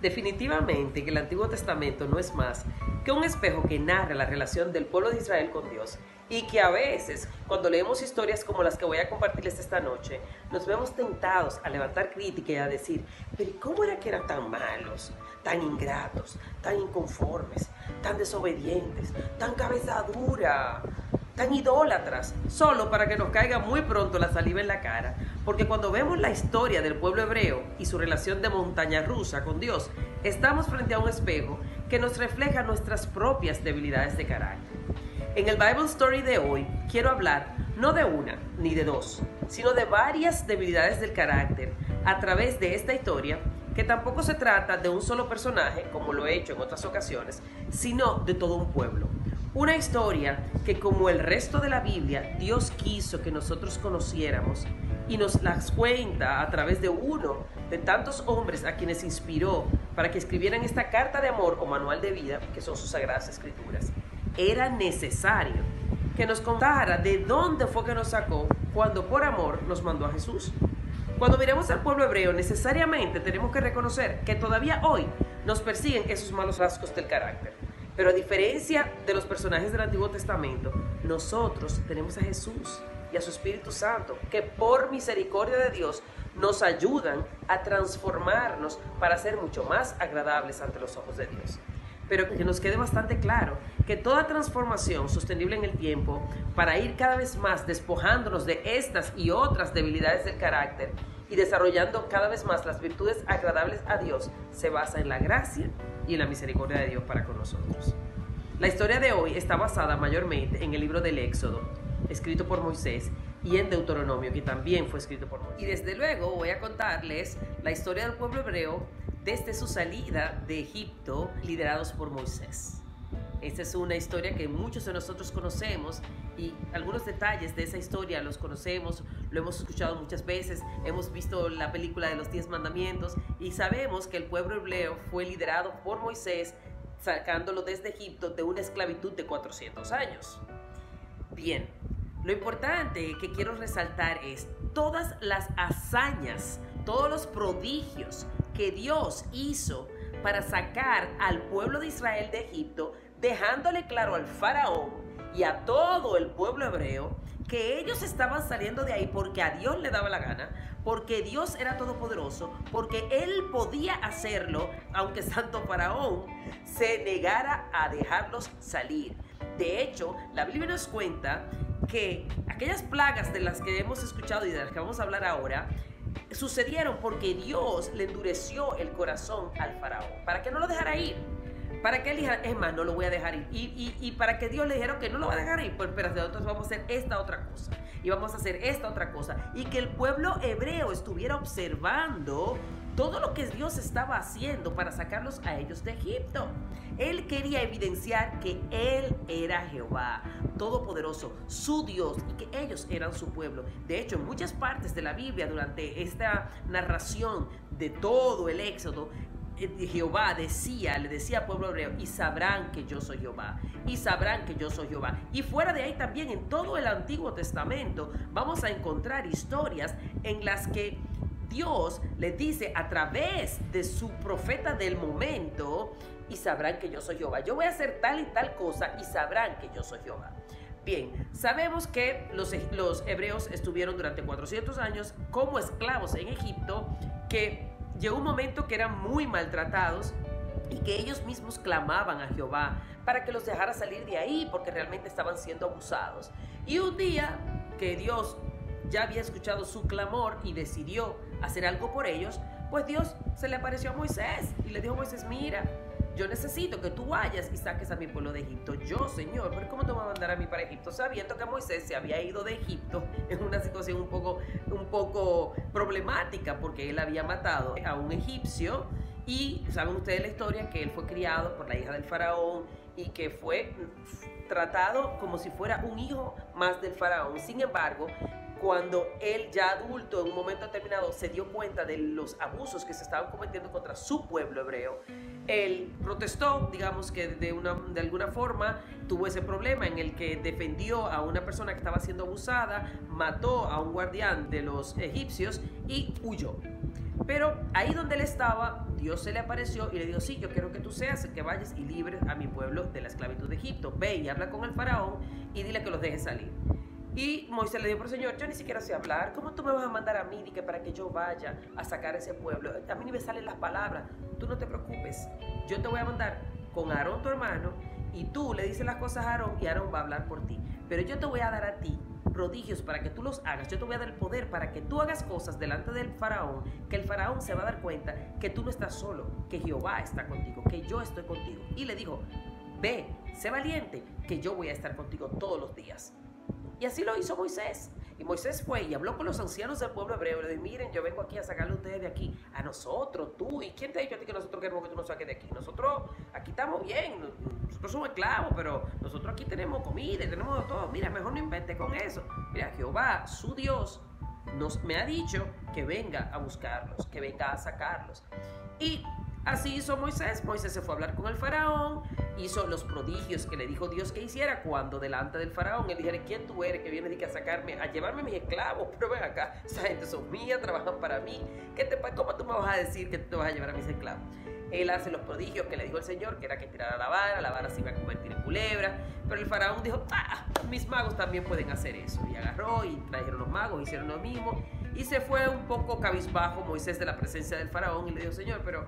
Definitivamente que el Antiguo Testamento no es más que un espejo que narra la relación del pueblo de Israel con Dios y que a veces, cuando leemos historias como las que voy a compartirles esta noche, nos vemos tentados a levantar crítica y a decir, pero ¿cómo era que eran tan malos, tan ingratos, tan inconformes, tan desobedientes, tan cabeza dura, tan idólatras, solo para que nos caiga muy pronto la saliva en la cara? Porque cuando vemos la historia del pueblo hebreo y su relación de montaña rusa con Dios, estamos frente a un espejo que nos refleja nuestras propias debilidades de carácter. En el Bible Story de hoy quiero hablar no de una ni de dos, sino de varias debilidades del carácter a través de esta historia, que tampoco se trata de un solo personaje, como lo he hecho en otras ocasiones, sino de todo un pueblo. Una historia que, como el resto de la Biblia, Dios quiso que nosotros conociéramos y nos las cuenta a través de uno de tantos hombres a quienes inspiró para que escribieran esta carta de amor o manual de vida, que son sus sagradas escrituras. Era necesario que nos contara de dónde fue que nos sacó cuando por amor nos mandó a Jesús. Cuando miremos al pueblo hebreo, necesariamente tenemos que reconocer que todavía hoy nos persiguen esos malos rasgos del carácter. Pero a diferencia de los personajes del Antiguo Testamento, nosotros tenemos a Jesús y a su Espíritu Santo, que por misericordia de Dios nos ayudan a transformarnos para ser mucho más agradables ante los ojos de Dios. Pero que nos quede bastante claro que toda transformación sostenible en el tiempo, para ir cada vez más despojándonos de estas y otras debilidades del carácter y desarrollando cada vez más las virtudes agradables a Dios, se basa en la gracia y en la misericordia de Dios para con nosotros. La historia de hoy está basada mayormente en el libro del Éxodo, escrito por Moisés, y en Deuteronomio, que también fue escrito por Moisés. Y desde luego voy a contarles la historia del pueblo hebreo desde su salida de Egipto, liderados por Moisés. Esta es una historia que muchos de nosotros conocemos y algunos detalles de esa historia los conocemos, lo hemos escuchado muchas veces, hemos visto la película de los 10 mandamientos y sabemos que el pueblo hebreo fue liderado por Moisés, sacándolo desde Egipto de una esclavitud de 400 años. Bien, lo importante que quiero resaltar es todas las hazañas, todos los prodigios que Dios hizo para sacar al pueblo de Israel de Egipto, dejándole claro al faraón y a todo el pueblo hebreo que ellos estaban saliendo de ahí porque a Dios le daba la gana, porque Dios era todopoderoso, porque Él podía hacerlo, aunque Santo Faraón se negara a dejarlos salir. De hecho, la Biblia nos cuenta que aquellas plagas de las que hemos escuchado y de las que vamos a hablar ahora, sucedieron porque Dios le endureció el corazón al faraón para que no lo dejara ir, para que él dijera, es más, no lo voy a dejar ir, y para que Dios le dijera que no lo va a dejar ir, pues espérate, nosotros vamos a hacer esta otra cosa y vamos a hacer esta otra cosa, y que el pueblo hebreo estuviera observando todo lo que Dios estaba haciendo para sacarlos a ellos de Egipto. Él quería evidenciar que Él era Jehová, todopoderoso, su Dios, y que ellos eran su pueblo. De hecho, en muchas partes de la Biblia, durante esta narración de todo el Éxodo, Jehová le decía al pueblo hebreo, y sabrán que yo soy Jehová, y sabrán que yo soy Jehová. Y fuera de ahí también, en todo el Antiguo Testamento, vamos a encontrar historias en las que Dios le dice a través de su profeta del momento, y sabrán que yo soy Jehová. Yo voy a hacer tal y tal cosa y sabrán que yo soy Jehová. Bien, sabemos que los hebreos estuvieron durante 400 años como esclavos en Egipto, que llegó un momento que eran muy maltratados y que ellos mismos clamaban a Jehová para que los dejara salir de ahí porque realmente estaban siendo abusados. Y un día que Dios ya había escuchado su clamor y decidió hacer algo por ellos, pues Dios se le apareció a Moisés y le dijo a Moisés, mira, yo necesito que tú vayas y saques a mi pueblo de Egipto. Yo, Señor, pero ¿cómo te vas a mandar a mí para Egipto? Sabiendo que Moisés se había ido de Egipto en una situación un poco problemática, porque él había matado a un egipcio. Y saben ustedes la historia, que él fue criado por la hija del faraón y que fue tratado como si fuera un hijo más del faraón. Sin embargo, cuando él, ya adulto, en un momento determinado se dio cuenta de los abusos que se estaban cometiendo contra su pueblo hebreo, él protestó, digamos que de alguna forma tuvo ese problema en el que defendió a una persona que estaba siendo abusada, mató a un guardián de los egipcios y huyó. Pero ahí donde él estaba, Dios se le apareció y le dijo, sí, yo quiero que tú seas el que vayas y libres a mi pueblo de la esclavitud de Egipto. Ve y habla con el faraón y dile que los deje salir. Y Moisés le dijo, pero Señor, yo ni siquiera sé hablar. ¿Cómo tú me vas a mandar a mí para que yo vaya a sacar a ese pueblo? A mí ni me salen las palabras. Tú no te preocupes. Yo te voy a mandar con Aarón tu hermano y tú le dices las cosas a Aarón y Aarón va a hablar por ti. Pero yo te voy a dar a ti prodigios para que tú los hagas. Yo te voy a dar el poder para que tú hagas cosas delante del faraón, que el faraón se va a dar cuenta que tú no estás solo, que Jehová está contigo, que yo estoy contigo. Y le dijo, ve, sé valiente, que yo voy a estar contigo todos los días. Y así lo hizo Moisés. Y Moisés fue y habló con los ancianos del pueblo hebreo. Le dijo, miren, yo vengo aquí a sacarle a ustedes de aquí. A nosotros, tú. ¿Y quién te ha dicho a ti que nosotros queremos que tú nos saques de aquí? Nosotros aquí estamos bien. Nosotros somos esclavos, pero nosotros aquí tenemos comida, tenemos todo. Mira, mejor no invente con eso. Mira, Jehová, su Dios, me ha dicho que venga a buscarlos, que venga a sacarlos. Y así hizo Moisés. Moisés se fue a hablar con el faraón, hizo los prodigios que le dijo Dios que hiciera. Cuando delante del faraón él dijera, ¿quién tú eres que vienes a sacarme, a llevarme a mis esclavos? Pero ven acá, esa gente son mías, trabajan para mí. ¿Cómo tú me vas a decir que tú te vas a llevar a mis esclavos? Él hace los prodigios que le dijo el Señor, que era que tirara la vara se iba a convertir en culebra. Pero el faraón dijo, mis magos también pueden hacer eso. Y agarró y trajeron los magos, hicieron lo mismo. Y se fue un poco cabizbajo Moisés de la presencia del faraón y le dijo, Señor, pero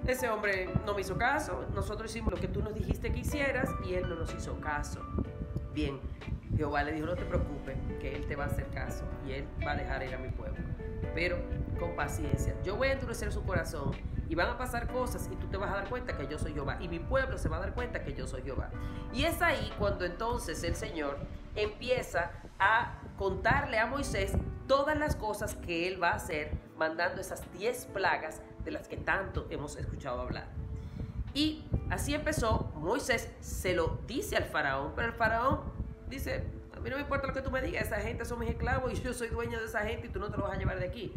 ese hombre no me hizo caso. Nosotros hicimos lo que tú nos dijiste que hicieras y él no nos hizo caso. Bien, Jehová le dijo, no te preocupes, que él te va a hacer caso y él va a dejar ir a mi pueblo. Pero con paciencia, yo voy a endurecer su corazón y van a pasar cosas y tú te vas a dar cuenta que yo soy Jehová y mi pueblo se va a dar cuenta que yo soy Jehová. Y es ahí cuando entonces el Señor empieza a contarle a Moisés todas las cosas que él va a hacer, mandando esas 10 plagas de las que tanto hemos escuchado hablar. Y así empezó. Moisés se lo dice al faraón, pero el faraón dice, a mí no me importa lo que tú me digas, esa gente son mis esclavos y yo soy dueño de esa gente y tú no te lo vas a llevar de aquí.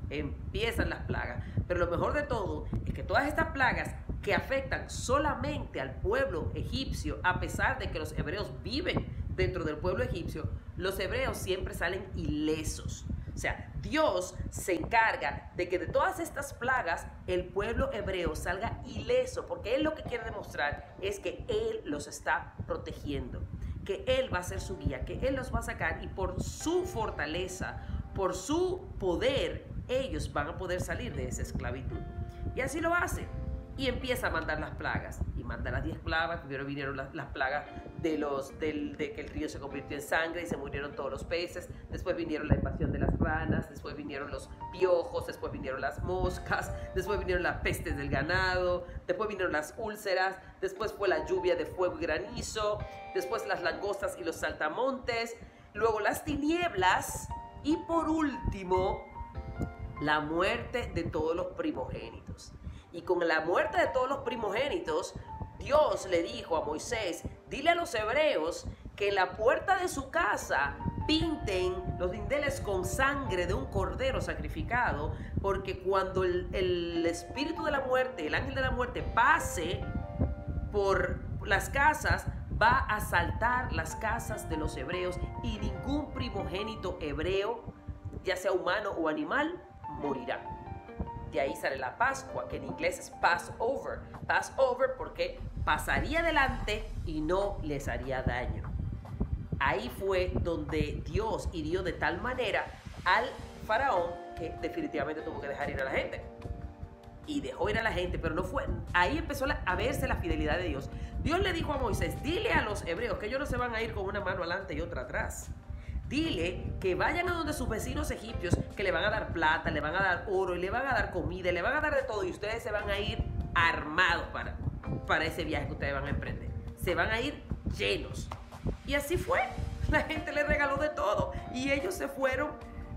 Empiezan las plagas, pero lo mejor de todo es que todas estas plagas que afectan solamente al pueblo egipcio, a pesar de que los hebreos viven dentro del pueblo egipcio, los hebreos siempre salen ilesos. O sea, Dios se encarga de que de todas estas plagas el pueblo hebreo salga ileso, porque Él lo que quiere demostrar es que Él los está protegiendo, que Él va a ser su guía, que Él los va a sacar y por su fortaleza, por su poder, ellos van a poder salir de esa esclavitud. Y así lo hace. Y empieza a mandar las plagas. Y manda las 10 plagas. Primero vinieron las plagas de que el río se convirtió en sangre y se murieron todos los peces. Después vinieron la invasión de las ranas. Después vinieron los piojos. Después vinieron las moscas. Después vinieron las pestes del ganado. Después vinieron las úlceras. Después fue la lluvia de fuego y granizo. Después las langostas y los saltamontes. Luego las tinieblas. Y por último, la muerte de todos los primogénitos. Y con la muerte de todos los primogénitos, Dios le dijo a Moisés, dile a los hebreos que en la puerta de su casa pinten los dinteles con sangre de un cordero sacrificado, porque cuando el espíritu de la muerte, el ángel de la muerte pase por las casas, va a asaltar las casas de los hebreos y ningún primogénito hebreo, ya sea humano o animal, morirá. De ahí sale la Pascua, que en inglés es Passover. Passover porque pasaría adelante y no les haría daño. Ahí fue donde Dios hirió de tal manera al faraón que definitivamente tuvo que dejar ir a la gente. Y dejó ir a la gente, pero no fue. Ahí empezó a verse la fidelidad de Dios. Dios le dijo a Moisés, dile a los hebreos que ellos no se van a ir con una mano adelante y otra atrás. Dile que vayan a donde sus vecinos egipcios, que le van a dar plata, le van a dar oro, y le van a dar comida, le van a dar de todo, y ustedes se van a ir armados para ese viaje que ustedes van a emprender. Se van a ir llenos. Y así fue. La gente le regaló de todo y ellos se fueron,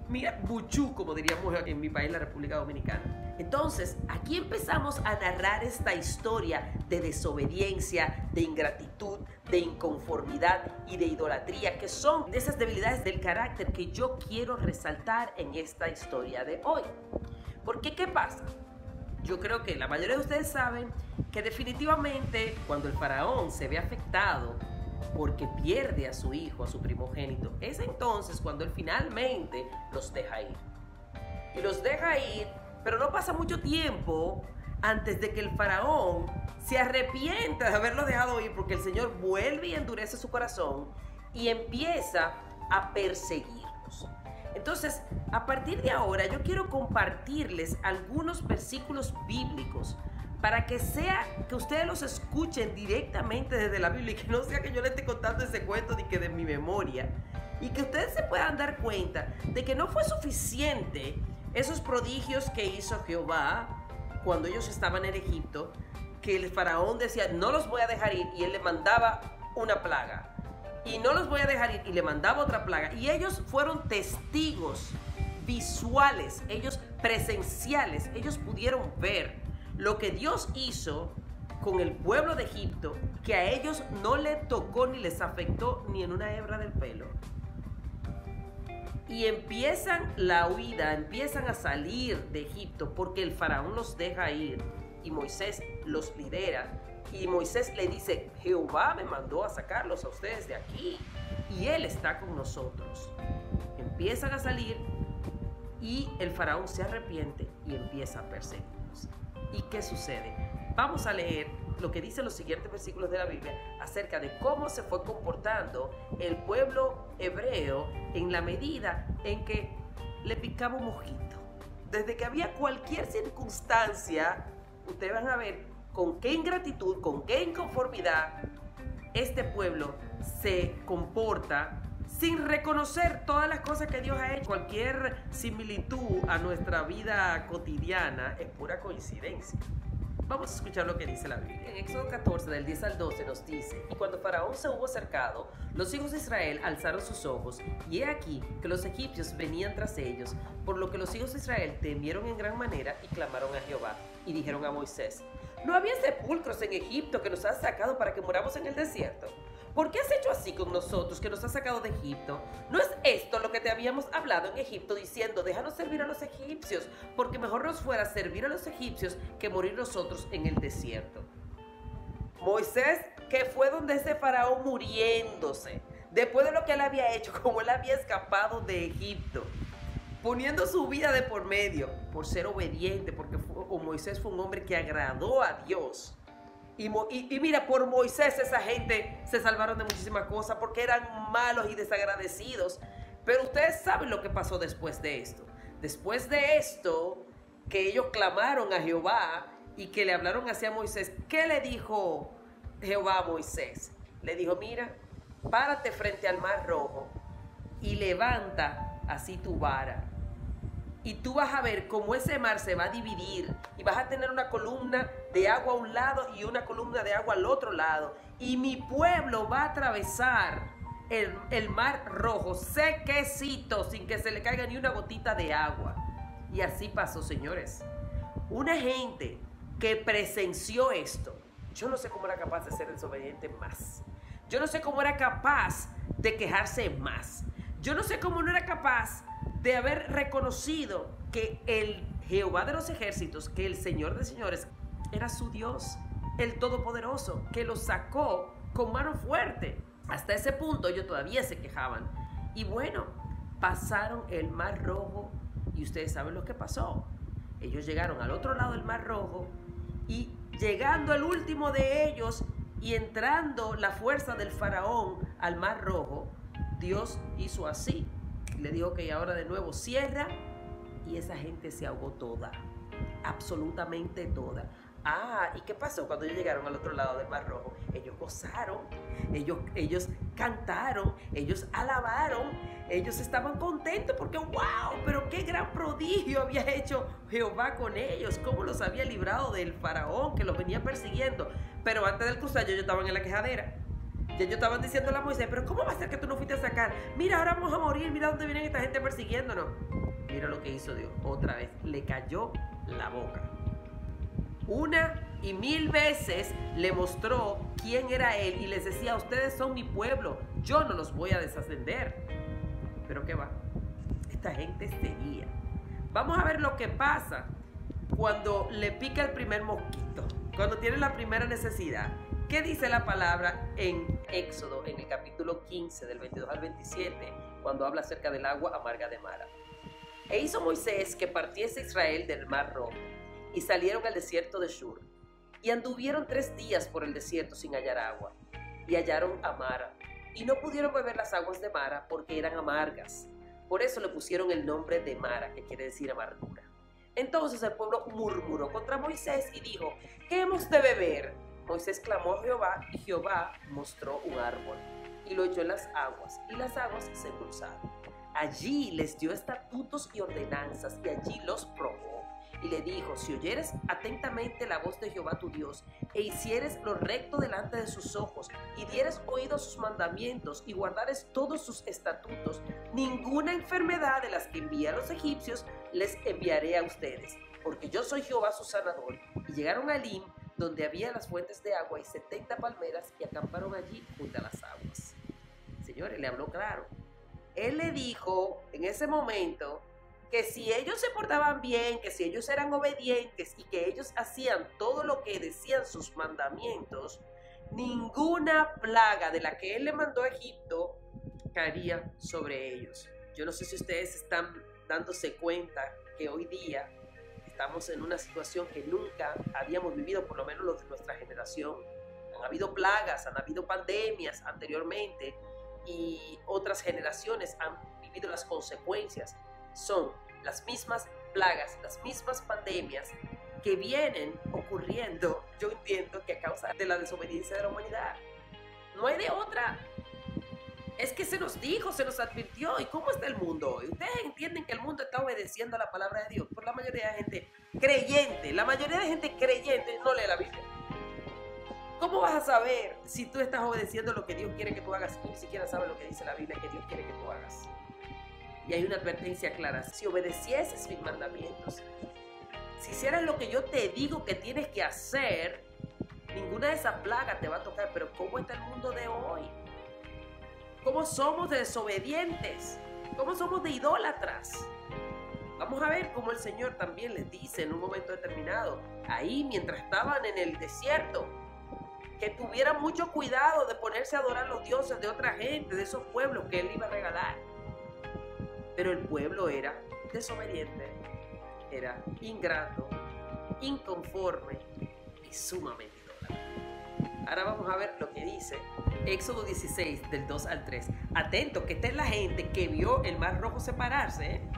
mira, buchú, como diríamos en mi país, la República Dominicana. Entonces, aquí empezamos a narrar esta historia de desobediencia, de ingratitud, de inconformidad y de idolatría, que son de esas debilidades del carácter que yo quiero resaltar en esta historia de hoy. Porque, ¿qué pasa? Yo creo que la mayoría de ustedes saben que definitivamente cuando el faraón se ve afectado porque pierde a su hijo, a su primogénito, es entonces cuando él finalmente los deja ir. Y los deja ir, pero no pasa mucho tiempo antes de que el faraón se arrepienta de haberlo dejado ir, porque el Señor vuelve y endurece su corazón y empieza a perseguirlos. Entonces, a partir de ahora, yo quiero compartirles algunos versículos bíblicos para que sea que ustedes los escuchen directamente desde la Biblia y que no sea que yo les esté contando ese cuento de que de mi memoria, y que ustedes se puedan dar cuenta de que no fue suficiente esos prodigios que hizo Jehová cuando ellos estaban en Egipto, que el faraón decía, no los voy a dejar ir, y él le mandaba una plaga. Y no los voy a dejar ir, y le mandaba otra plaga. Y ellos fueron testigos visuales, ellos presenciales, ellos pudieron ver lo que Dios hizo con el pueblo de Egipto, que a ellos no le tocó ni les afectó ni en una hebra del pelo. Y empiezan la huida, empiezan a salir de Egipto porque el faraón los deja ir y Moisés los lidera. Y Moisés le dice, Jehová me mandó a sacarlos a ustedes de aquí y Él está con nosotros. Empiezan a salir y el faraón se arrepiente y empieza a perseguirlos. ¿Y qué sucede? Vamos a leer lo que dicen los siguientes versículos de la Biblia acerca de cómo se fue comportando el pueblo hebreo en la medida en que le picaba un mosquito. Desde que había cualquier circunstancia, ustedes van a ver con qué ingratitud, con qué inconformidad este pueblo se comporta sin reconocer todas las cosas que Dios ha hecho. Cualquier similitud a nuestra vida cotidiana es pura coincidencia. Vamos a escuchar lo que dice la Biblia. En Éxodo 14, del 10 al 12 nos dice, y cuando Faraón se hubo acercado, los hijos de Israel alzaron sus ojos, y he aquí que los egipcios venían tras ellos, por lo que los hijos de Israel temieron en gran manera y clamaron a Jehová, y dijeron a Moisés, ¿no había sepulcros en Egipto que nos has sacado para que muramos en el desierto? ¿Por qué has hecho así con nosotros que nos has sacado de Egipto? ¿No es esto lo que te habíamos hablado en Egipto diciendo, déjanos servir a los egipcios, porque mejor nos fuera servir a los egipcios que morir nosotros en el desierto? Moisés, que fue donde ese faraón muriéndose, después de lo que él había hecho, como él había escapado de Egipto, poniendo su vida de por medio, por ser obediente, porque Moisés fue un hombre que agradó a Dios. Y mira, por Moisés esa gente se salvaron de muchísimas cosas porque eran malos y desagradecidos. Pero ustedes saben lo que pasó después de esto. Después de esto, que ellos clamaron a Jehová y que le hablaron hacia Moisés, ¿qué le dijo Jehová a Moisés? Le dijo, mira, párate frente al mar rojo y levanta así tu vara. Y tú vas a ver cómo ese mar se va a dividir y vas a tener una columna de agua a un lado y una columna de agua al otro lado. Y mi pueblo va a atravesar el mar rojo sequecito sin que se le caiga ni una gotita de agua. Y así pasó, señores. Una gente que presenció esto, yo no sé cómo era capaz de ser desobediente más. Yo no sé cómo era capaz de quejarse más. Yo no sé cómo no era capaz de haber reconocido que el Jehová de los ejércitos, que el Señor de señores, era su Dios, el Todopoderoso, que los sacó con mano fuerte. Hasta ese punto ellos todavía se quejaban. Y bueno, pasaron el Mar Rojo y ustedes saben lo que pasó. Ellos llegaron al otro lado del Mar Rojo y llegando el último de ellos y entrando la fuerza del faraón al Mar Rojo, Dios hizo así. Le dijo que ahora de nuevo cierra y esa gente se ahogó toda, absolutamente toda. ¿Y qué pasó cuando ellos llegaron al otro lado del Mar Rojo? Ellos gozaron, ellos cantaron, ellos alabaron, ellos estaban contentos porque ¡wow! Pero qué gran prodigio había hecho Jehová con ellos, cómo los había librado del faraón que los venía persiguiendo. Pero antes del cruzar ellos estaban en la quejadera. Ya ellos estaban diciéndole a Moisés, pero ¿cómo va a ser que tú no fuiste a sacar? Mira, ahora vamos a morir, mira dónde viene esta gente persiguiéndonos. Mira lo que hizo Dios, otra vez, le cayó la boca. 1,000 veces le mostró quién era él y les decía, ustedes son mi pueblo, yo no los voy a desascender. Pero ¿qué va? Esta gente seguía. Vamos a ver lo que pasa cuando le pica el primer mosquito, cuando tiene la primera necesidad. ¿Qué dice la palabra en Éxodo, en el capítulo 15, del 22 al 27, cuando habla acerca del agua amarga de Mara? E hizo Moisés que partiese Israel del Mar Rojo, y salieron al desierto de Shur. Y anduvieron 3 días por el desierto sin hallar agua. Y hallaron a Mara. Y no pudieron beber las aguas de Mara porque eran amargas. Por eso le pusieron el nombre de Mara, que quiere decir amargura. Entonces el pueblo murmuró contra Moisés y dijo: ¿qué hemos de beber? Moisés clamó a Jehová y Jehová mostró un árbol y lo echó en las aguas y las aguas se endulzaron. Allí les dio estatutos y ordenanzas y allí los probó. Y le dijo: si oyeres atentamente la voz de Jehová tu Dios, e hicieres lo recto delante de sus ojos, y dieres oído a sus mandamientos, y guardares todos sus estatutos, ninguna enfermedad de las que envía a los egipcios les enviaré a ustedes, porque yo soy Jehová su sanador. Y llegaron a Elim, donde había las fuentes de agua y 70 palmeras, y acamparon allí junto a las aguas. Señores, le habló claro. Él le dijo en ese momento que si ellos se portaban bien, que si ellos eran obedientes y que ellos hacían todo lo que decían sus mandamientos, ninguna plaga de la que él le mandó a Egipto caería sobre ellos. Yo no sé si ustedes están dándose cuenta que hoy día estamos en una situación que nunca habíamos vivido, por lo menos los de nuestra generación. Han habido plagas, han habido pandemias anteriormente y otras generaciones han vivido las consecuencias. Son las mismas plagas, las mismas pandemias que vienen ocurriendo, yo entiendo que a causa de la desobediencia de la humanidad. No hay de otra. Es que se nos dijo, se nos advirtió. ¿Y cómo está el mundo hoy? Ustedes entienden que el mundo está obedeciendo a la palabra de Dios. Por la mayoría de gente creyente. La mayoría de gente creyente no lee la Biblia. ¿Cómo vas a saber si tú estás obedeciendo lo que Dios quiere que tú hagas? Tú ni siquiera sabes lo que dice la Biblia que Dios quiere que tú hagas. Y hay una advertencia clara: si obedecieses mis mandamientos, si hicieras lo que yo te digo que tienes que hacer, ninguna de esas plagas te va a tocar. Pero ¿cómo está el mundo de hoy? ¿Cómo somos de desobedientes? ¿Cómo somos de idólatras? Vamos a ver cómo el Señor también les dice en un momento determinado, ahí mientras estaban en el desierto, que tuvieran mucho cuidado de ponerse a adorar los dioses de otra gente, de esos pueblos que Él iba a regalar. Pero el pueblo era desobediente, era ingrato, inconforme y sumamente idólatra. Ahora vamos a ver lo que dice Éxodo 16, del 2 al 3. Atento, que esta es la gente que vio el mar rojo separarse, ¿eh?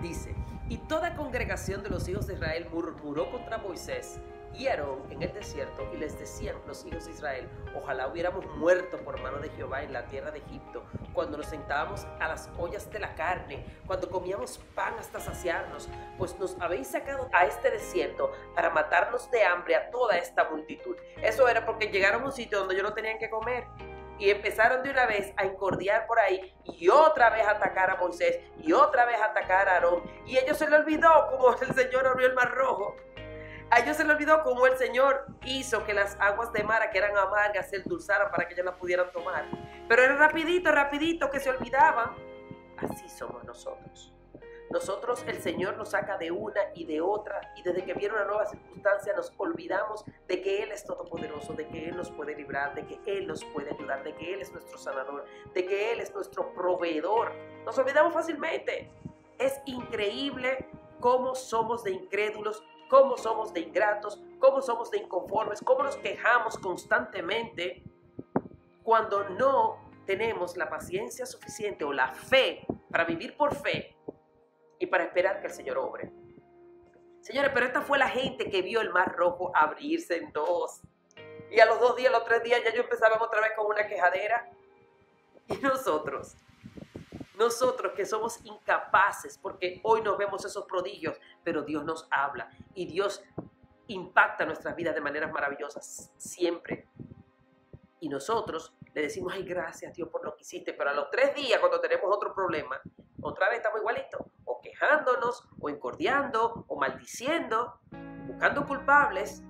Dice: y toda congregación de los hijos de Israel murmuró contra Moisés y Aarón en el desierto, y les decían los hijos de Israel: ojalá hubiéramos muerto por mano de Jehová en la tierra de Egipto, cuando nos sentábamos a las ollas de la carne, cuando comíamos pan hasta saciarnos, pues nos habéis sacado a este desierto para matarnos de hambre a toda esta multitud. Eso era porque llegaron a un sitio donde ellos no tenían que comer. Y empezaron de una vez a incordiar por ahí y otra vez a atacar a Moisés y otra vez a atacar a Aarón. Y a ellos se les olvidó cómo el Señor abrió el mar rojo. A ellos se les olvidó cómo el Señor hizo que las aguas de Mara, que eran amargas, se endulzaran para que ellos las pudieran tomar. Pero era rapidito, rapidito que se olvidaban. Así somos nosotros. Nosotros, el Señor nos saca de una y de otra, y desde que viene una nueva circunstancia nos olvidamos de que Él es todopoderoso, de que Él nos puede librar, de que Él nos puede ayudar, de que Él es nuestro sanador, de que Él es nuestro proveedor. Nos olvidamos fácilmente. Es increíble cómo somos de incrédulos, cómo somos de ingratos, cómo somos de inconformes, cómo nos quejamos constantemente cuando no tenemos la paciencia suficiente o la fe para vivir por fe y para esperar que el Señor obre. Señores, pero esta fue la gente que vio el mar rojo abrirse en dos. Y a los 2 días, los 3 días, ya yo empezaba otra vez con una quejadera. Y nosotros que somos incapaces, porque hoy nos vemos esos prodigios, pero Dios nos habla y Dios impacta nuestras vidas de maneras maravillosas siempre. Y nosotros le decimos: ay, gracias Dios por lo que hiciste, pero a los 3 días, cuando tenemos otro problema, otra vez estamos igualitos, o quejándonos, o encordiando, o maldiciendo, buscando culpables,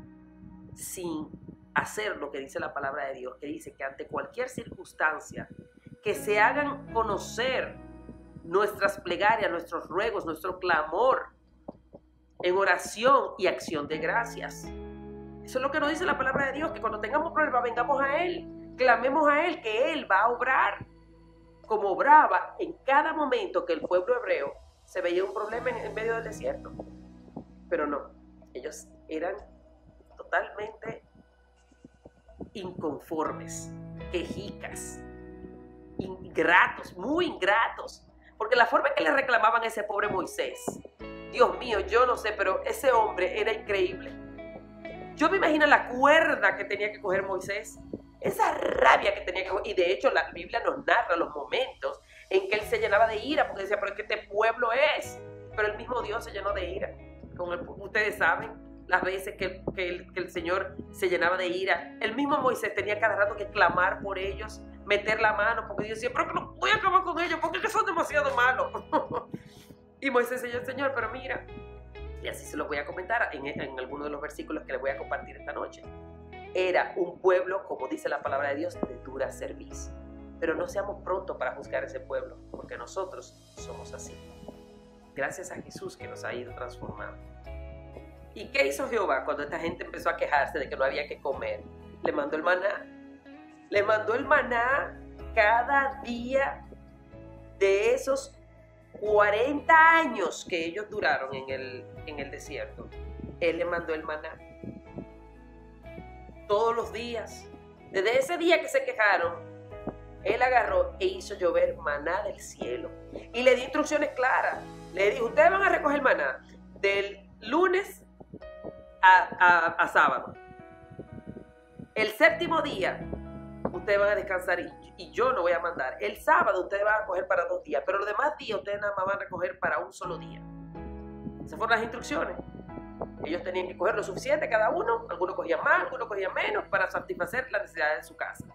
sin hacer lo que dice la palabra de Dios, que dice que ante cualquier circunstancia, que se hagan conocer nuestras plegarias, nuestros ruegos, nuestro clamor, en oración y acción de gracias. Eso es lo que nos dice la palabra de Dios, que cuando tengamos problemas vengamos a Él, clamemos a Él, que Él va a obrar, como obraba en cada momento que el pueblo hebreo se veía un problema en medio del desierto. Pero no, Ellos eran totalmente inconformes, quejicas, ingratos, muy ingratos, porque la forma en que le reclamaban a ese pobre Moisés, Dios mío, yo no sé, pero ese hombre era increíble. Yo me imagino la cuerda que tenía que coger Moisés, esa rabia que tenía que coger, y de hecho la Biblia nos narra los momentos en que él se llenaba de ira, porque decía, pero es que este pueblo es, pero el mismo Dios se llenó de ira. Ustedes saben las veces que el Señor se llenaba de ira. El mismo Moisés tenía cada rato que clamar por ellos, meter la mano, porque Dios decía, pero que no voy a acabar con ellos, porque es que son demasiado malos. Y Moisés decía, Señor, pero mira, y así se los voy a comentar en algunos de los versículos que les voy a compartir esta noche. Era un pueblo, como dice la palabra de Dios, de dura cerviz. Pero no seamos prontos para juzgar a ese pueblo, porque nosotros somos así. Gracias a Jesús que nos ha ido transformando. ¿Y qué hizo Jehová cuando esta gente empezó a quejarse de que no había que comer? Le mandó el maná. Le mandó el maná cada día de esos 40 años que ellos duraron en el desierto. Él le mandó el maná. Todos los días. Desde ese día que se quejaron, él agarró e hizo llover maná del cielo. Y le dio instrucciones claras. Le dijo, ustedes van a recoger maná del lunes a sábado. El séptimo día, ustedes van a descansar y yo no voy a mandar. El sábado ustedes van a coger para 2 días, pero los demás días ustedes nada más van a recoger para un solo día. Esas fueron las instrucciones. Ellos tenían que coger lo suficiente cada uno. Algunos cogían más, algunos cogían menos para satisfacer las necesidades de su casa.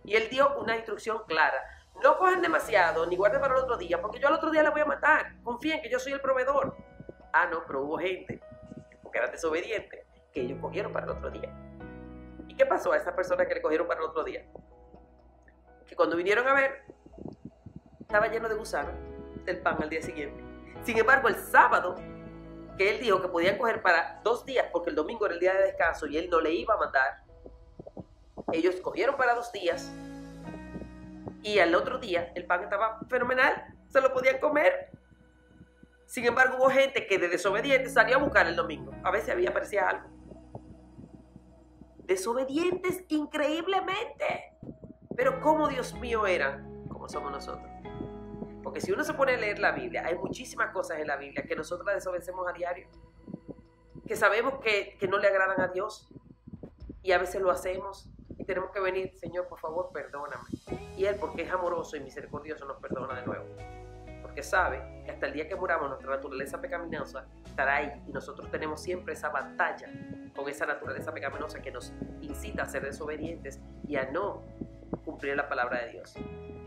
Y él dio una instrucción clara. No cojan demasiado, ni guarden para el otro día, porque yo al otro día les voy a matar. Confíen que yo soy el proveedor. Ah, no, pero hubo gente, porque eran desobedientes, que ellos cogieron para el otro día. ¿Y qué pasó a esas personas que le cogieron para el otro día? Que cuando vinieron a ver, estaba lleno de gusanos el pan al día siguiente. Sin embargo, el sábado, que él dijo que podían coger para 2 días, porque el domingo era el día de descanso y él no le iba a mandar, ellos cogieron para 2 días y al otro día el pan estaba fenomenal, se lo podían comer. Sin embargo, hubo gente que de desobediente salió a buscar el domingo. A veces aparecía algo. Desobedientes increíblemente. Pero como Dios mío eran, como somos nosotros. Porque si uno se pone a leer la Biblia, hay muchísimas cosas en la Biblia que nosotros las desobedecemos a diario. Que sabemos que no le agradan a Dios. Y a veces lo hacemos. Y tenemos que venir, Señor, por favor, perdóname. Y Él, porque es amoroso y misericordioso, nos perdona de nuevo. Porque sabe que hasta el día que muramos nuestra naturaleza pecaminosa estará ahí. Y nosotros tenemos siempre esa batalla con esa naturaleza pecaminosa que nos incita a ser desobedientes y a no cumplir la palabra de Dios.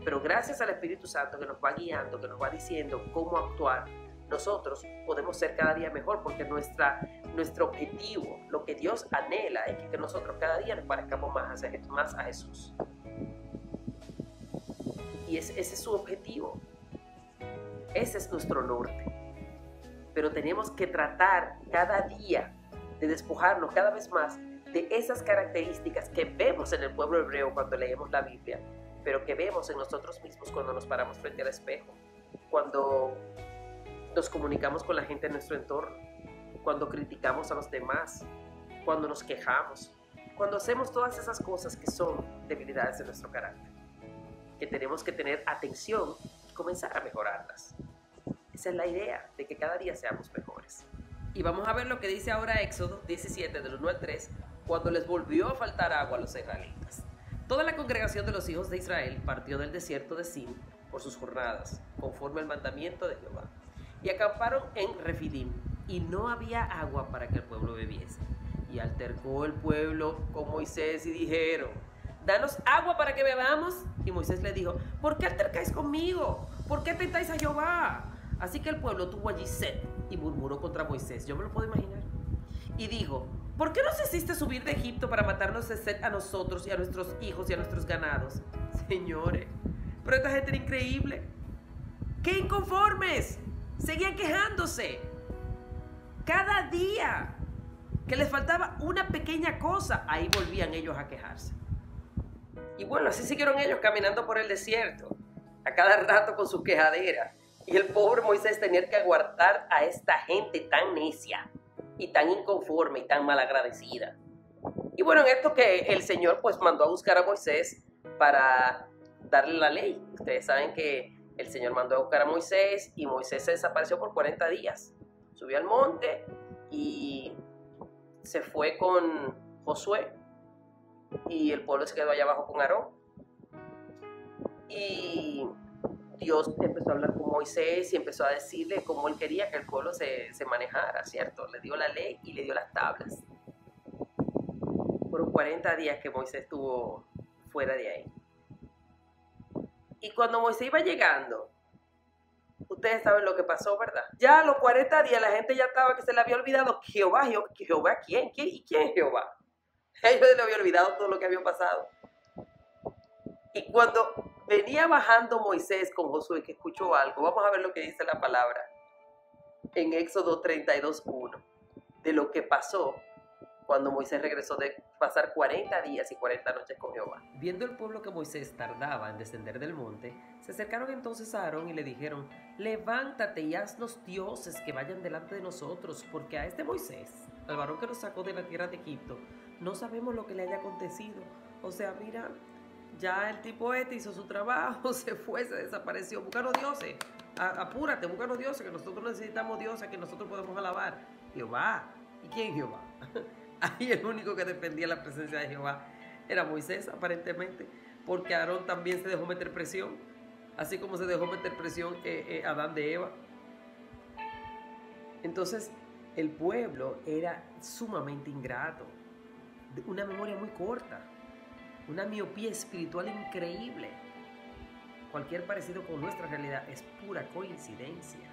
Pero gracias al Espíritu Santo que nos va guiando, que nos va diciendo cómo actuar, nosotros podemos ser cada día mejor, porque nuestro objetivo, lo que Dios anhela, es que nosotros cada día nos parezcamos más a Jesús. Y ese es su objetivo. Ese es nuestro norte. Pero tenemos que tratar cada día de despojarnos cada vez más de esas características que vemos en el pueblo hebreo cuando leemos la Biblia, pero que vemos en nosotros mismos cuando nos paramos frente al espejo, cuando nos comunicamos con la gente en nuestro entorno, cuando criticamos a los demás, cuando nos quejamos, cuando hacemos todas esas cosas que son debilidades de nuestro carácter, que tenemos que tener atención y comenzar a mejorarlas. Esa es la idea, de que cada día seamos mejores. Y vamos a ver lo que dice ahora Éxodo 17, del 1 al 3, cuando les volvió a faltar agua a los israelitas. Toda la congregación de los hijos de Israel partió del desierto de Sin por sus jornadas, conforme al mandamiento de Jehová, y acamparon en Refidim, y no había agua para que el pueblo bebiese. Y altercó el pueblo con Moisés y dijeron: danos agua para que bebamos. Y Moisés le dijo: ¿por qué altercáis conmigo? ¿Por qué tentáis a Jehová? Así que el pueblo tuvo allí sed y murmuró contra Moisés. Yo me lo puedo imaginar. Y dijo: ¿por qué nos hiciste subir de Egipto para matarnos de sed a nosotros y a nuestros hijos y a nuestros ganados? Señores, pero esta gente era increíble. ¡Qué inconformes! Seguían quejándose. Cada día que les faltaba una pequeña cosa, ahí volvían ellos a quejarse. Y bueno, así siguieron ellos caminando por el desierto, a cada rato con sus quejaderas. Y el pobre Moisés tenía que aguantar a esta gente tan necia. y tan inconforme y tan malagradecida. Y bueno, en esto que el Señor pues mandó a buscar a Moisés para darle la ley. Ustedes saben que el Señor mandó a buscar a Moisés y Moisés se desapareció por 40 días. Subió al monte y se fue con Josué y el pueblo se quedó allá abajo con Aarón. Y Dios empezó a hablar con Moisés y empezó a decirle cómo él quería que el pueblo se manejara, ¿cierto? Le dio la ley y le dio las tablas. Fueron 40 días que Moisés estuvo fuera de ahí. Y cuando Moisés iba llegando, ustedes saben lo que pasó, ¿verdad? Ya a los 40 días la gente ya estaba que se le había olvidado Jehová. ¿Jehová quién? ¿Y quién es Jehová? A ellos se le había olvidado todo lo que había pasado. Y cuando venía bajando Moisés con Josué, que escuchó algo, vamos a ver lo que dice la palabra en Éxodo 32:1, de lo que pasó cuando Moisés regresó de pasar 40 días y 40 noches con Jehová. Viendo el pueblo que Moisés tardaba en descender del monte, se acercaron entonces a Aarón y le dijeron: levántate y haznos dioses que vayan delante de nosotros, porque a este Moisés, al varón que nos sacó de la tierra de Egipto, no sabemos lo que le haya acontecido. O sea, mira, ya el tipo hizo su trabajo, se fue, se desapareció. Búscanos dioses, apúrate, búscanos dioses, que nosotros necesitamos dioses que nosotros podemos alabar. Jehová. ¿Y quién es Jehová? Ahí el único que defendía la presencia de Jehová era Moisés, aparentemente, porque Aarón también se dejó meter presión, así como se dejó meter presión Adán de Eva. Entonces, el pueblo era sumamente ingrato, de una memoria muy corta, una miopía espiritual increíble. Cualquier parecido con nuestra realidad es pura coincidencia.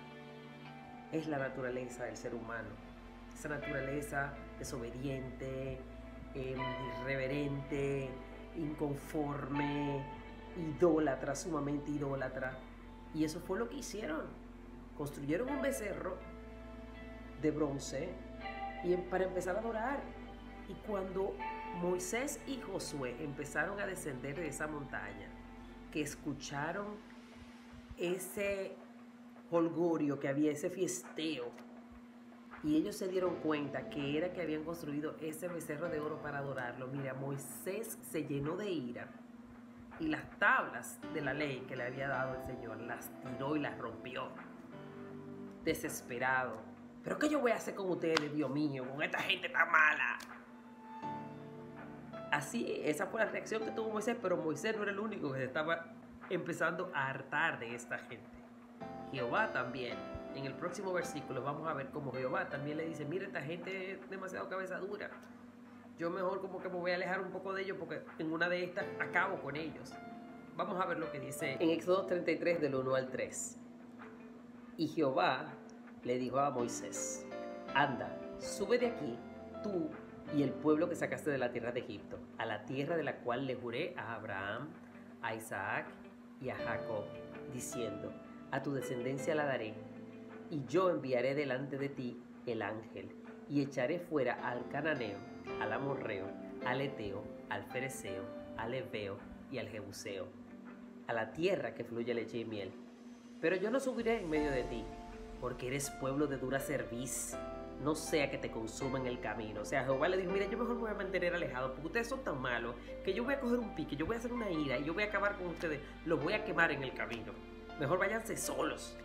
Es la naturaleza del ser humano. Esa naturaleza desobediente, irreverente, inconforme, idólatra, sumamente idólatra. Y eso fue lo que hicieron. Construyeron un becerro de bronce para empezar a adorar. Y cuando Moisés y Josué empezaron a descender de esa montaña, que escucharon ese jolgorio que había, ese fiesteo, y ellos se dieron cuenta que era que habían construido ese becerro de oro para adorarlo. Mira, Moisés se llenó de ira y las tablas de la ley que le había dado el Señor las tiró y las rompió. Desesperado. ¿Pero qué yo voy a hacer con ustedes, Dios mío, con esta gente tan mala? Así, esa fue la reacción que tuvo Moisés, pero Moisés no era el único que se estaba empezando a hartar de esta gente. Jehová también. En el próximo versículo vamos a ver cómo Jehová también le dice: mira, esta gente es demasiado cabeza dura. Yo mejor como que me voy a alejar un poco de ellos, porque en una de estas acabo con ellos. Vamos a ver lo que dice en Éxodo 33 del 1 al 3. Y Jehová le dijo a Moisés: anda, sube de aquí, tú y el pueblo que sacaste de la tierra de Egipto, a la tierra de la cual le juré a Abraham, a Isaac y a Jacob, diciendo: a tu descendencia la daré, y yo enviaré delante de ti el ángel, y echaré fuera al cananeo, al amorreo, al eteo, al fereceo, al heveo y al jebuseo, a la tierra que fluye leche y miel. Pero yo no subiré en medio de ti, porque eres pueblo de dura cerviz, no sea que te consuma en el camino. O sea, Jehová le dijo: mira, yo mejor me voy a mantener alejado, porque ustedes son tan malos que yo voy a coger un pique, yo voy a hacer una ira y yo voy a acabar con ustedes, los voy a quemar en el camino. Mejor váyanse solos.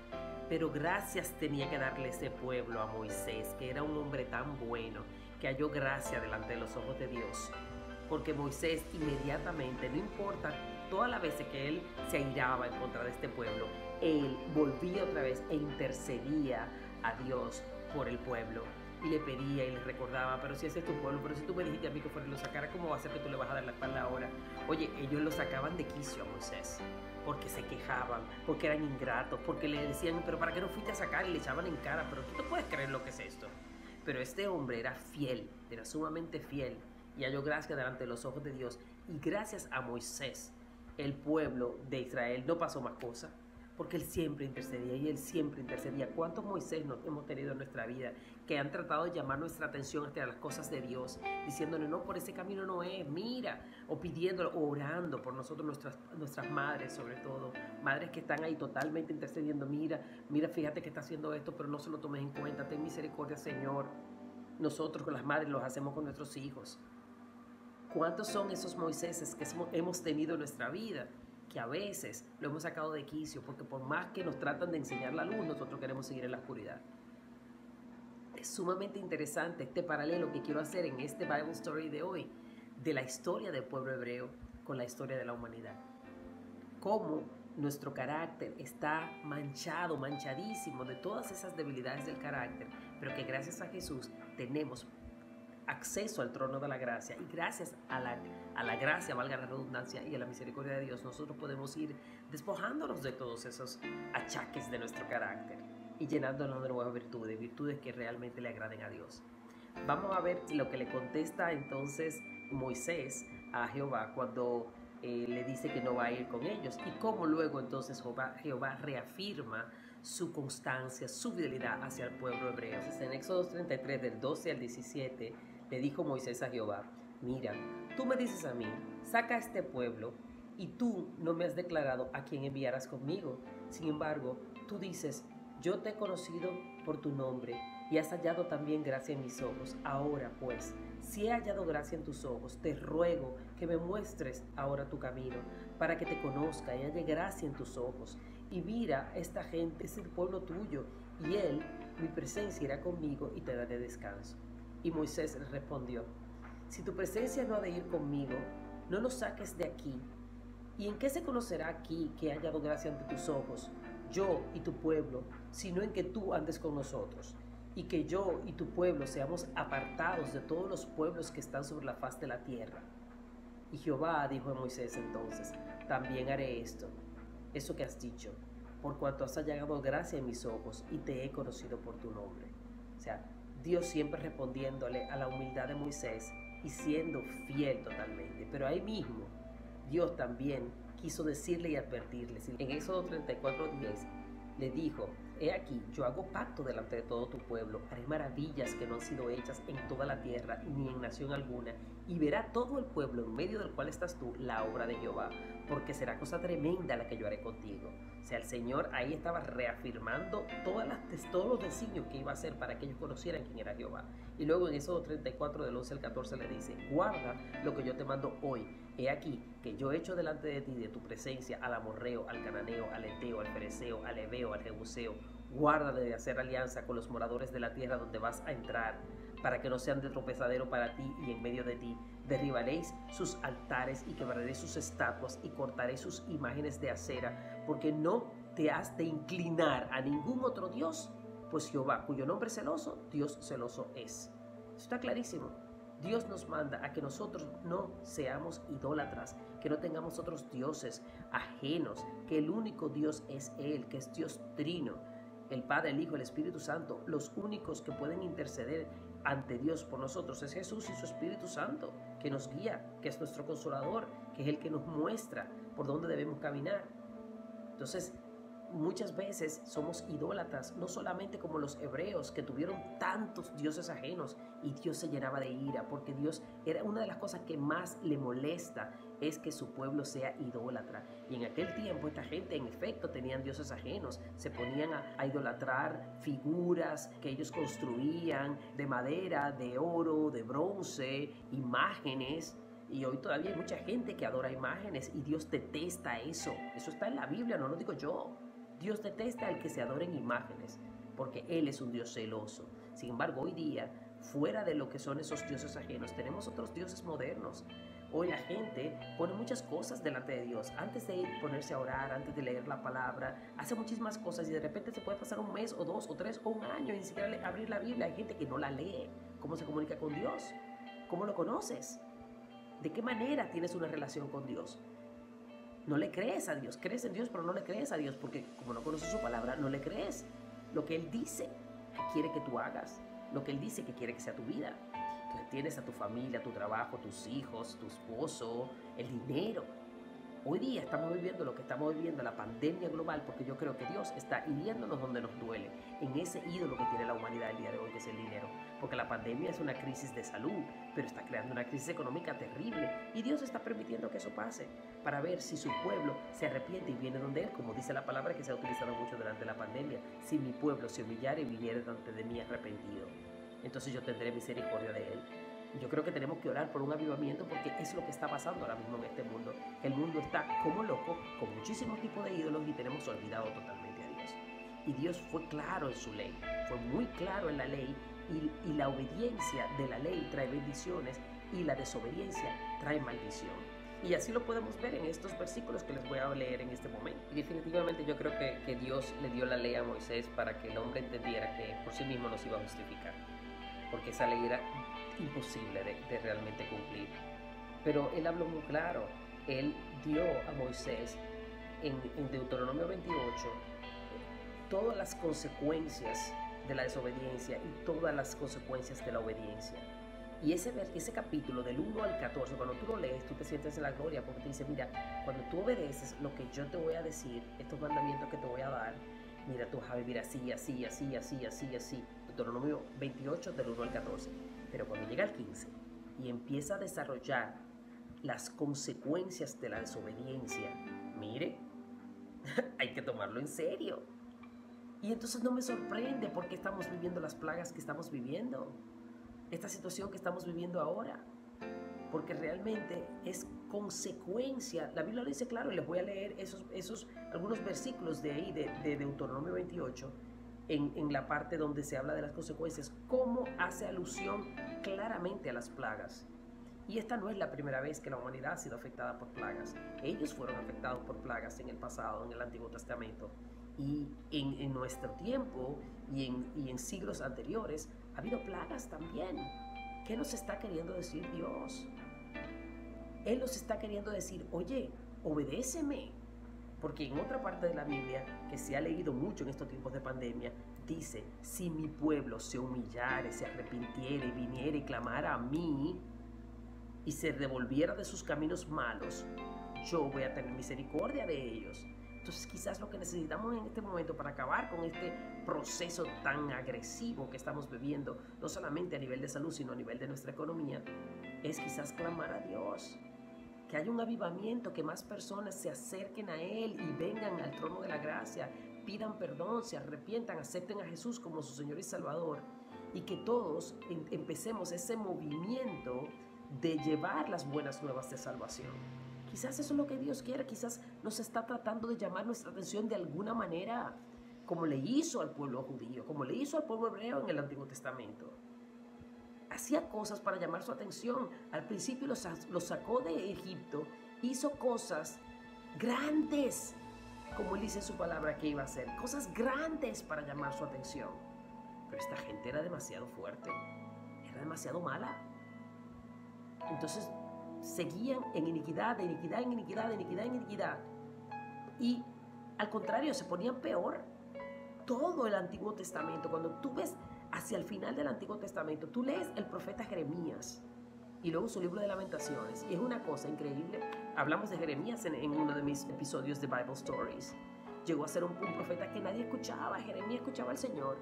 Pero gracias tenía que darle ese pueblo a Moisés, que era un hombre tan bueno, que halló gracia delante de los ojos de Dios. Porque Moisés inmediatamente, no importa todas las veces que él se airaba en contra de este pueblo, él volvía otra vez e intercedía a Dios por el pueblo. Y le pedía y le recordaba: pero si ese es tu pueblo, pero si tú me dijiste a mí que fuera y lo sacara, ¿cómo va a ser que tú le vas a dar la espalda ahora? Oye, ellos lo sacaban de quicio a Moisés, porque se quejaban, porque eran ingratos, porque le decían: pero ¿para qué no fuiste a sacar? Y le echaban en cara: pero tú te puedes creer lo que es esto. Pero este hombre era fiel, era sumamente fiel, y halló gracia delante de los ojos de Dios. Y gracias a Moisés, el pueblo de Israel no pasó más cosas, porque él siempre intercedía y él siempre intercedía. ¿Cuántos Moisés nos hemos tenido en nuestra vida que han tratado de llamar nuestra atención hacia las cosas de Dios, diciéndole: no, por ese camino no es, mira, o pidiéndolo, o orando por nosotros, nuestras madres, sobre todo, madres que están ahí totalmente intercediendo: mira, fíjate que está haciendo esto, pero no se lo tomes en cuenta, ten misericordia, Señor. nosotros con las madres los hacemos con nuestros hijos. ¿Cuántos son esos Moiséses que hemos tenido en nuestra vida? Que a veces lo hemos sacado de quicio porque por más que nos tratan de enseñar la luz, nosotros queremos seguir en la oscuridad. Es sumamente interesante este paralelo que quiero hacer en este Bible Story de hoy, de la historia del pueblo hebreo con la historia de la humanidad. Cómo nuestro carácter está manchado, manchadísimo de todas esas debilidades del carácter, pero que gracias a Jesús tenemos acceso al trono de la gracia, y gracias a la gracia, valga la redundancia, y a la misericordia de Dios, nosotros podemos ir despojándonos de todos esos achaques de nuestro carácter y llenándonos de nuevas virtudes, virtudes que realmente le agraden a Dios. Vamos a ver lo que le contesta entonces Moisés a Jehová cuando le dice que no va a ir con ellos, y cómo luego entonces Jehová reafirma su constancia, su fidelidad hacia el pueblo hebreo. Entonces, en Éxodo 33, del 12 al 17, le dijo Moisés a Jehová: mira, tú me dices a mí, saca a este pueblo, y tú no me has declarado a quién enviarás conmigo. Sin embargo, tú dices, yo te he conocido por tu nombre, y has hallado también gracia en mis ojos. Ahora pues, si he hallado gracia en tus ojos, te ruego que me muestres ahora tu camino, para que te conozca y halle gracia en tus ojos. Y mira, esta gente es el pueblo tuyo, y él, mi presencia, irá conmigo y te daré descanso. Y Moisés le respondió: si tu presencia no ha de ir conmigo, no nos saques de aquí. ¿Y en qué se conocerá aquí que he hallado gracia ante tus ojos, yo y tu pueblo, sino en que tú andes con nosotros, y que yo y tu pueblo seamos apartados de todos los pueblos que están sobre la faz de la tierra? Y Jehová dijo a Moisés entonces: también haré esto, eso que has dicho, por cuanto has hallado gracia en mis ojos y te he conocido por tu nombre. O sea, Dios siempre respondiéndole a la humildad de Moisés y siendo fiel totalmente. Pero ahí mismo, Dios también quiso decirle y advertirle. En Éxodo 34:10 le dijo: he aquí, yo hago pacto delante de todo tu pueblo, haré maravillas que no han sido hechas en toda la tierra ni en nación alguna, y verá todo el pueblo en medio del cual estás tú la obra de Jehová, porque será cosa tremenda la que yo haré contigo. O sea, el Señor ahí estaba reafirmando todos los designios que iba a hacer para que ellos conocieran quién era Jehová. Y luego en Éxodo 34 del 11 al 14 le dice: guarda lo que yo te mando hoy. He aquí que yo echo delante de ti, de tu presencia, al amorreo, al cananeo, al eteo, al fereceo, al heveo, al jebuseo. Guárdate de hacer alianza con los moradores de la tierra donde vas a entrar, para que no sean de tropezadero para ti, y en medio de ti derribaréis sus altares y quebraréis sus estatuas y cortaréis sus imágenes de acera, porque no te has de inclinar a ningún otro Dios, pues Jehová, cuyo nombre es celoso, Dios celoso es. Eso está clarísimo. Dios nos manda a que nosotros no seamos idólatras, que no tengamos otros dioses ajenos, que el único Dios es Él, que es Dios trino, el Padre, el Hijo, el Espíritu Santo. Los únicos que pueden interceder ante Dios por nosotros es Jesús y su Espíritu Santo, que nos guía, que es nuestro consolador, que es el que nos muestra por dónde debemos caminar. Entonces, muchas veces somos idólatras, no solamente como los hebreos, que tuvieron tantos dioses ajenos y Dios se llenaba de ira, porque Dios, era una de las cosas que más le molesta, es que su pueblo sea idólatra. Y en aquel tiempo esta gente en efecto tenían dioses ajenos, se ponían a idolatrar figuras que ellos construían de madera, de oro, de bronce, imágenes. Y hoy todavía hay mucha gente que adora imágenes y Dios detesta eso. Eso está en la Biblia, no lo digo yo. Dios detesta el que se adoren imágenes, porque Él es un Dios celoso. Sin embargo, hoy día, fuera de lo que son esos dioses ajenos, tenemos otros dioses modernos. Hoy la gente pone muchas cosas delante de Dios. Antes de ponerse a orar, antes de leer la palabra, hace muchísimas cosas y de repente se puede pasar un mes o dos o tres o un año y ni siquiera abrir la Biblia. Hay gente que no la lee. ¿Cómo se comunica con Dios? ¿Cómo lo conoces? ¿De qué manera tienes una relación con Dios? No le crees a Dios, crees en Dios pero no le crees a Dios, porque como no conoces su palabra, no le crees lo que Él dice que quiere que tú hagas, lo que Él dice que quiere que sea tu vida. Entonces tienes a tu familia, tu trabajo, tus hijos, tu esposo, el dinero. Hoy día estamos viviendo lo que estamos viviendo, la pandemia global, porque yo creo que Dios está hiriéndonos donde nos duele, en ese ídolo que tiene la humanidad el día de hoy, que es el dinero. Porque la pandemia es una crisis de salud, pero está creando una crisis económica terrible, y Dios está permitiendo que eso pase, para ver si su pueblo se arrepiente y viene donde Él, como dice la palabra que se ha utilizado mucho durante la pandemia: si mi pueblo se humillare y viniere delante de mí arrepentido. entonces yo tendré misericordia de él. Yo creo que tenemos que orar por un avivamiento porque es lo que está pasando ahora mismo en este mundo. El mundo está como loco, con muchísimos tipos de ídolos y tenemos olvidado totalmente a Dios. Y Dios fue claro en su ley, fue muy claro en la ley y la obediencia de la ley trae bendiciones y la desobediencia trae maldición. Y así lo podemos ver en estos versículos que les voy a leer en este momento. Y definitivamente yo creo que Dios le dio la ley a Moisés para que el hombre entendiera que por sí mismo no se iba a justificar, porque esa ley era imposible de realmente cumplir. Pero él habló muy claro, él dio a Moisés en Deuteronomio 28 todas las consecuencias de la desobediencia y todas las consecuencias de la obediencia. Y ese capítulo del 1 al 14, cuando tú lo lees, tú te sientes en la gloria porque te dice, mira, cuando tú obedeces lo que yo te voy a decir, estos mandamientos que te voy a dar, mira, tú vas a vivir así, así, así, así, así, así. Deuteronomio 28 del 1 al 14. Pero cuando llega al 15 y empieza a desarrollar las consecuencias de la desobediencia, mire, hay que tomarlo en serio. Y entonces no me sorprende porque estamos viviendo las plagas que estamos viviendo, esta situación que estamos viviendo ahora, porque realmente es consecuencia. La Biblia lo dice claro, y les voy a leer algunos versículos de ahí, de Deuteronomio 28, en la parte donde se habla de las consecuencias, cómo hace alusión claramente a las plagas. Y esta no es la primera vez que la humanidad ha sido afectada por plagas. Ellos fueron afectados por plagas en el pasado, en el Antiguo Testamento. Y en nuestro tiempo y en siglos anteriores ha habido plagas también. ¿Qué nos está queriendo decir Dios? Él nos está queriendo decir, oye, obedéceme. Porque en otra parte de la Biblia, que se ha leído mucho en estos tiempos de pandemia, dice, si mi pueblo se humillare, se arrepintiere, viniere y clamara a mí y se devolviera de sus caminos malos, yo voy a tener misericordia de ellos. Entonces quizás lo que necesitamos en este momento para acabar con este proceso tan agresivo que estamos viviendo, no solamente a nivel de salud, sino a nivel de nuestra economía, es quizás clamar a Dios. Que haya un avivamiento, que más personas se acerquen a Él y vengan al trono de la gracia, pidan perdón, se arrepientan, acepten a Jesús como su Señor y Salvador. Y que todos empecemos ese movimiento de llevar las buenas nuevas de salvación. Quizás eso es lo que Dios quiere, quizás nos está tratando de llamar nuestra atención de alguna manera, como le hizo al pueblo judío, como le hizo al pueblo hebreo en el Antiguo Testamento. Hacía cosas para llamar su atención. Al principio los sacó de Egipto, hizo cosas grandes, como él dice en su palabra que iba a hacer, cosas grandes para llamar su atención. Pero esta gente era demasiado fuerte, era demasiado mala. Entonces seguían en iniquidad, de iniquidad, en iniquidad, de iniquidad, en iniquidad. Y al contrario, se ponían peor. Todo el Antiguo Testamento, cuando tú ves hacia el final del Antiguo Testamento, tú lees el profeta Jeremías y luego su libro de Lamentaciones, y es una cosa increíble. Hablamos de Jeremías en uno de mis episodios de Bible Stories. Llegó a ser un profeta que nadie escuchaba. Jeremías escuchaba al Señor.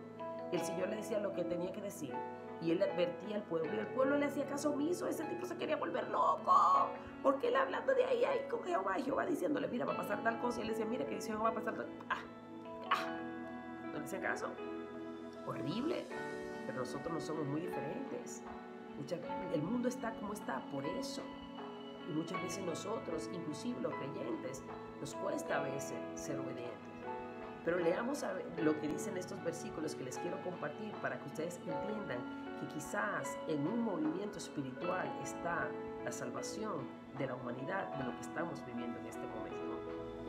El Señor le decía lo que tenía que decir y él le advertía al pueblo y el pueblo le hacía caso omiso. Ese tipo se quería volver loco porque él hablando de ahí con Jehová y Jehová diciéndole, mira, va a pasar tal cosa, y él decía, mira, que dice Jehová, va a pasar tal... no le hacía caso. Horrible. Pero nosotros no somos muy diferentes. El mundo está como está por eso. Y muchas veces nosotros, inclusive los creyentes, nos cuesta a veces ser obedientes. Pero leamos lo que dicen estos versículos que les quiero compartir para que ustedes entiendan que quizás en un movimiento espiritual está la salvación de la humanidad, de lo que estamos viviendo en este momento.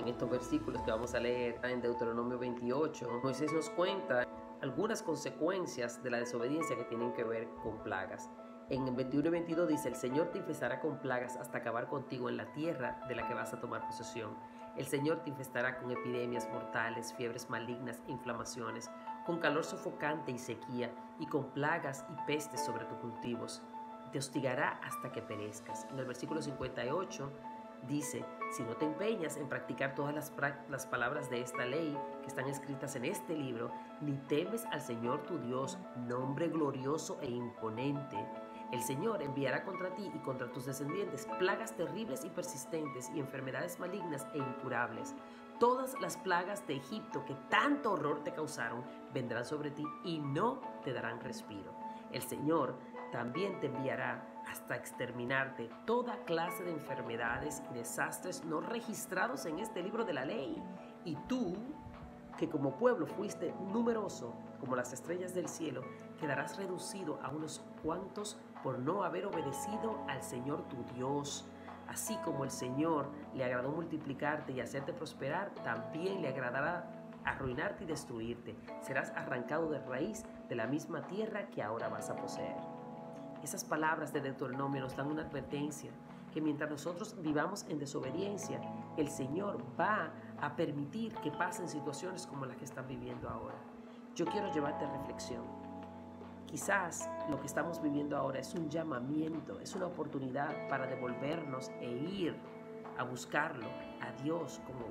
En estos versículos que vamos a leer en Deuteronomio 28, Moisés nos cuenta algunas consecuencias de la desobediencia que tienen que ver con plagas. En el 21 y 22 dice, el Señor te infestará con plagas hasta acabar contigo en la tierra de la que vas a tomar posesión. El Señor te infestará con epidemias mortales, fiebres malignas, inflamaciones, con calor sofocante y sequía, y con plagas y pestes sobre tus cultivos. Te hostigará hasta que perezcas. En el versículo 58 dice, si no te empeñas en practicar todas las palabras de esta ley que están escritas en este libro, ni temes al Señor tu Dios, nombre glorioso e imponente, el Señor enviará contra ti y contra tus descendientes plagas terribles y persistentes y enfermedades malignas e incurables. Todas las plagas de Egipto que tanto horror te causaron vendrán sobre ti y no te darán respiro. El Señor también te enviará hasta exterminarte toda clase de enfermedades y desastres no registrados en este libro de la ley. Y tú, que como pueblo fuiste numeroso como las estrellas del cielo, quedarás reducido a unos cuantos por no haber obedecido al Señor tu Dios. Así como el Señor le agradó multiplicarte y hacerte prosperar, también le agradará arruinarte y destruirte. Serás arrancado de raíz de la misma tierra que ahora vas a poseer. Esas palabras de Deuteronomio nos dan una advertencia, que mientras nosotros vivamos en desobediencia, el Señor va a permitir que pasen situaciones como las que están viviendo ahora. Yo quiero llevarte a reflexión. Quizás lo que estamos viviendo ahora es un llamamiento, es una oportunidad para devolvernos e ir a buscarlo, a Dios, como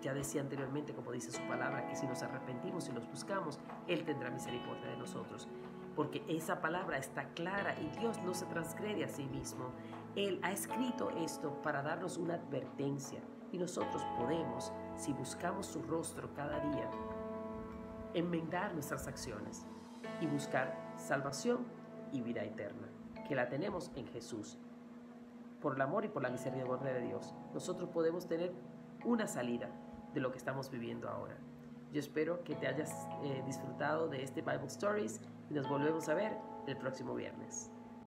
ya decía anteriormente, como dice su palabra, que si nos arrepentimos y los buscamos, Él tendrá misericordia de nosotros. Porque esa palabra está clara y Dios no se transgrede a sí mismo. Él ha escrito esto para darnos una advertencia y nosotros podemos, si buscamos su rostro cada día, enmendar nuestras acciones y buscar salvación y vida eterna, que la tenemos en Jesús. Por el amor y por la misericordia de Dios, nosotros podemos tener una salida de lo que estamos viviendo ahora. Yo espero que te hayas disfrutado de este Bible Stories y nos volvemos a ver el próximo viernes.